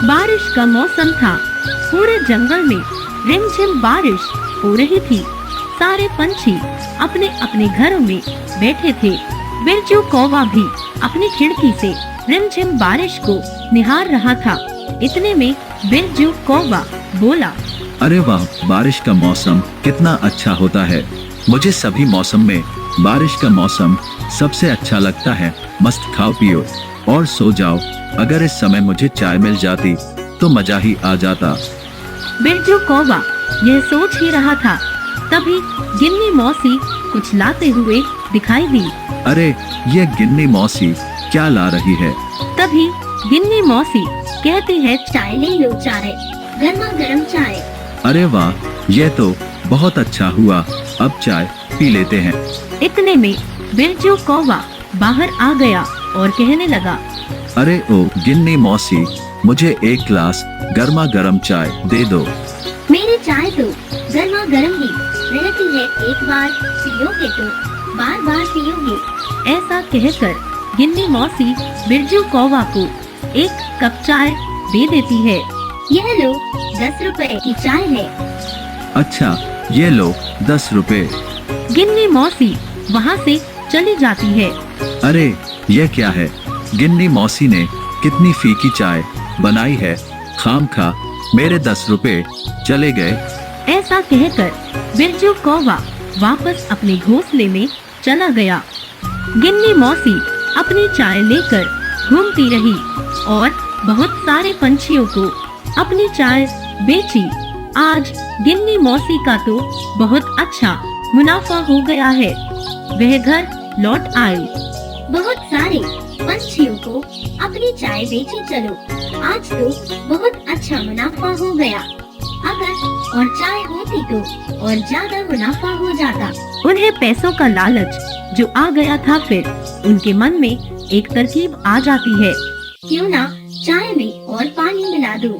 बारिश का मौसम था। पूरे जंगल में रिमझिम बारिश हो रही थी। सारे पंछी अपने अपने घरों में बैठे थे। बिरजू कौवा भी अपनी खिड़की से रिमझिम बारिश को निहार रहा था। इतने में बिरजू कौवा बोला, अरे वाह, बारिश का मौसम कितना अच्छा होता है। मुझे सभी मौसम में बारिश का मौसम सबसे अच्छा लगता है। मस्त खाओ पियो और सो जाओ। अगर इस समय मुझे चाय मिल जाती तो मजा ही आ जाता। बिरजू कौवा यह सोच ही रहा था, तभी गिन्नी मौसी कुछ लाते हुए दिखाई दी। अरे ये गिन्नी मौसी क्या ला रही है? तभी गिन्नी मौसी कहती है, चाय ले लो, चाय, गर्मा गर्म चाय। अरे वाह, ये तो बहुत अच्छा हुआ। अब चाय पी लेते हैं। इतने में बिरजू कौवा बाहर आ गया और कहने लगा, अरे ओ गिन्नी मौसी, मुझे एक गिलास गर्मा गर्म चाय दे दो। मेरी चाय तो गर्मा गर्म ही रहती है, एक बार पियोगे तो बार बार पियोगे। ऐसा कहकर गिन्नी मौसी बिरजू कौवा को एक कप चाय दे देती है। यह लो, 10 रुपए की चाय है। अच्छा, ये लो 10 रुपए। गिन्नी मौसी वहाँ से चली जाती है। अरे ये क्या है? गिन्नी मौसी ने कितनी फीकी चाय बनाई है। खामखा मेरे 10 रुपए चले गए। ऐसा कहकर बिरजू कौवा वापस अपने घोंसले में चला गया। गिन्नी मौसी अपनी चाय लेकर घूमती रही और बहुत सारे पंछियों को अपनी चाय बेची। आज गिन्नी मौसी का तो बहुत अच्छा मुनाफा हो गया है। वह घर लौट आई। बहुत सारे पंछियों को अपनी चाय बेची। चलो, आज तो बहुत अच्छा मुनाफा हो गया। अगर और चाय होती तो और ज्यादा मुनाफा हो जाता। उन्हें पैसों का लालच जो आ गया था, फिर उनके मन में एक तरकीब आ जाती है। क्यों ना चाय में और पानी मिला दूं,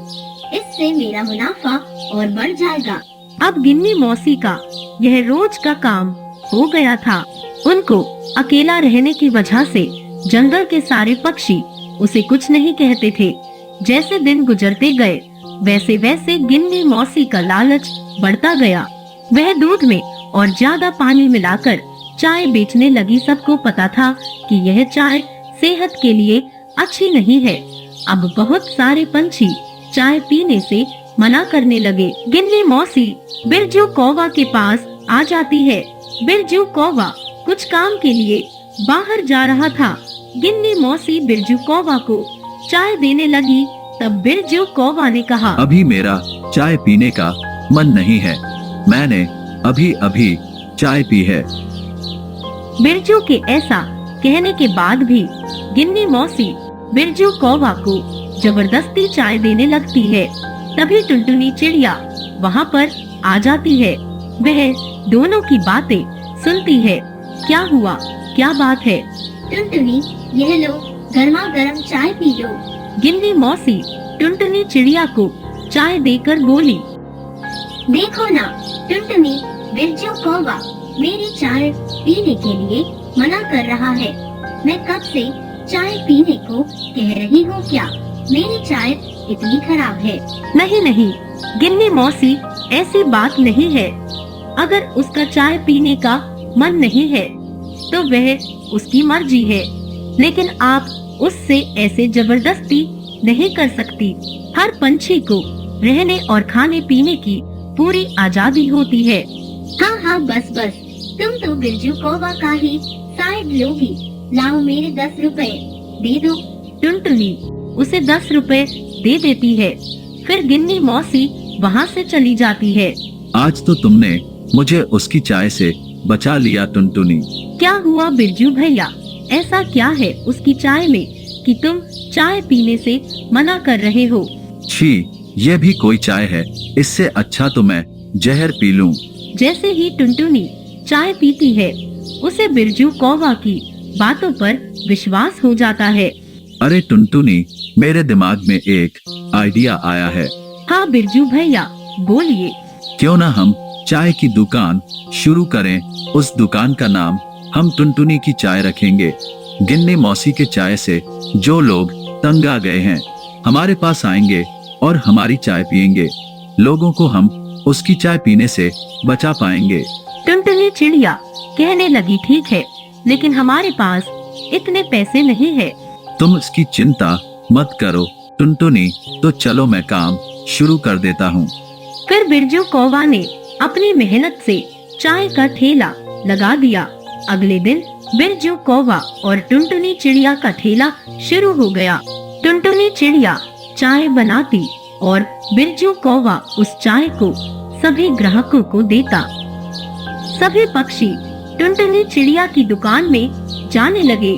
इससे मेरा मुनाफा और बढ़ जाएगा। अब गिन्नी मौसी का यह रोज का काम हो गया था। उनको अकेला रहने की वजह से जंगल के सारे पक्षी उसे कुछ नहीं कहते थे। जैसे दिन गुजरते गए वैसे वैसे गिन्नी मौसी का लालच बढ़ता गया। वह दूध में और ज्यादा पानी मिलाकर चाय बेचने लगी। सबको पता था कि यह चाय सेहत के लिए अच्छी नहीं है। अब बहुत सारे पंछी चाय पीने से मना करने लगे। गिन्नी मौसी बिरजू कौवा के पास आ जाती है। बिरजू कौवा कुछ काम के लिए बाहर जा रहा था। गिन्नी मौसी बिरजू कौवा को चाय देने लगी। तब बिरजू कौवा ने कहा, अभी मेरा चाय पीने का मन नहीं है। मैंने अभी अभी चाय पी है। बिरजू के ऐसा कहने के बाद भी गिन्नी मौसी बिरजू कौवा को जबरदस्ती चाय देने लगती है। तभी टुनटुनी चिड़िया वहाँ पर आ जाती है। वह दोनों की बातें सुनती है। क्या हुआ, क्या बात है? टुनटुनी, यह लो, गर्मा गर्म चाय पी लो। गिन्नी मौसी टुनटुनी चिड़िया को चाय देकर बोली, देखो ना टुनटुनी, बिरजू कौवा मेरी चाय पीने के लिए मना कर रहा है। मैं कब से चाय पीने को कह रही हूँ, क्या मेरी चाय इतनी खराब है? नहीं नहीं गिन्नी मौसी, ऐसी बात नहीं है। अगर उसका चाय पीने का मन नहीं है तो वह उसकी मर्जी है, लेकिन आप उससे ऐसे जबरदस्ती नहीं कर सकती। हर पंछी को रहने और खाने पीने की पूरी आजादी होती है। हाँ हाँ, बस बस, तुम तो बिरजू कौवा का ही साइड लोगी। लाओ मेरे 10 रुपए दे दो। टुनटुनी उसे 10 रुपए दे देती है। फिर गिन्नी मौसी वहाँ से चली जाती है। आज तो तुमने मुझे उसकी चाय से बचा लिया टुनटुनी। क्या हुआ बिरजू भैया, ऐसा क्या है उसकी चाय में कि तुम चाय पीने से मना कर रहे हो? छी, ये भी कोई चाय है? इससे अच्छा तो मैं जहर पी लूं। जैसे ही टुनटुनी चाय पीती है, उसे बिरजू कौवा की बातों पर विश्वास हो जाता है। अरे टुनटुनी, मेरे दिमाग में एक आइडिया आया है। हाँ बिरजू भैया, बोलिए। क्यों ना हम चाय की दुकान शुरू करें। उस दुकान का नाम हम टुनटुनी की चाय रखेंगे। गिन्नी मौसी के चाय से जो लोग तंग आ गए हैं हमारे पास आएंगे और हमारी चाय पिएंगे। लोगों को हम उसकी चाय पीने से बचा पाएंगे। टुनटुनी चिड़िया कहने लगी, ठीक है, लेकिन हमारे पास इतने पैसे नहीं है। तुम इसकी चिंता मत करो टुनटुनी, तो चलो मैं काम शुरू कर देता हूँ। फिर बिरजू कौवा ने अपनी मेहनत से चाय का ठेला लगा दिया। अगले दिन बिरजू कौवा और टुनटुनी चिड़िया का ठेला शुरू हो गया। टुनटुनी चिड़िया चाय बनाती और बिरजू कौवा उस चाय को सभी ग्राहकों को देता। सभी पक्षी टुनटुनी चिड़िया की दुकान में जाने लगे।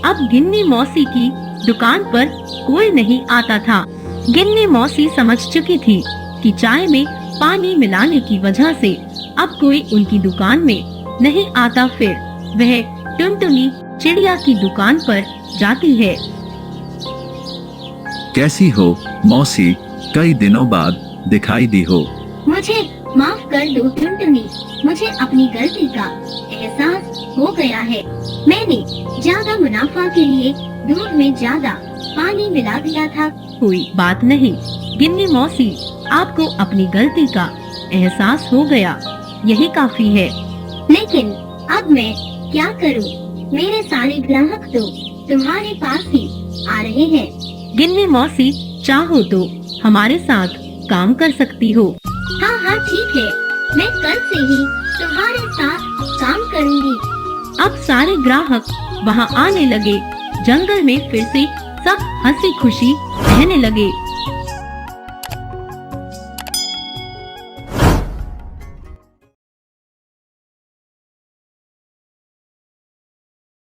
अब गिन्नी मौसी की दुकान पर कोई नहीं आता था। गिन्नी मौसी समझ चुकी थी कि चाय में पानी मिलाने की वजह से अब कोई उनकी दुकान में नहीं आता। फिर वह टुनटुनी चिड़िया की दुकान पर जाती है। कैसी हो मौसी, कई दिनों बाद दिखाई दी हो। मुझे माफ कर दो टुनटुनी, मुझे अपनी गलती का एहसास हो गया है। मैंने ज्यादा मुनाफा के लिए दूध में ज्यादा पानी मिला दिया था। कोई बात नहीं गिन्नी मौसी, आपको अपनी गलती का एहसास हो गया, यही काफी है। लेकिन अब मैं क्या करूं? मेरे सारे ग्राहक तो तुम्हारे पास ही आ रहे हैं। गिन्नी मौसी, चाहो तो हमारे साथ काम कर सकती हो। हाँ हाँ ठीक है, मैं कल से ही तुम्हारे साथ काम करूंगी। अब सारे ग्राहक वहाँ आने लगे। जंगल में फिर से सब हंसी खुशी रहने लगे।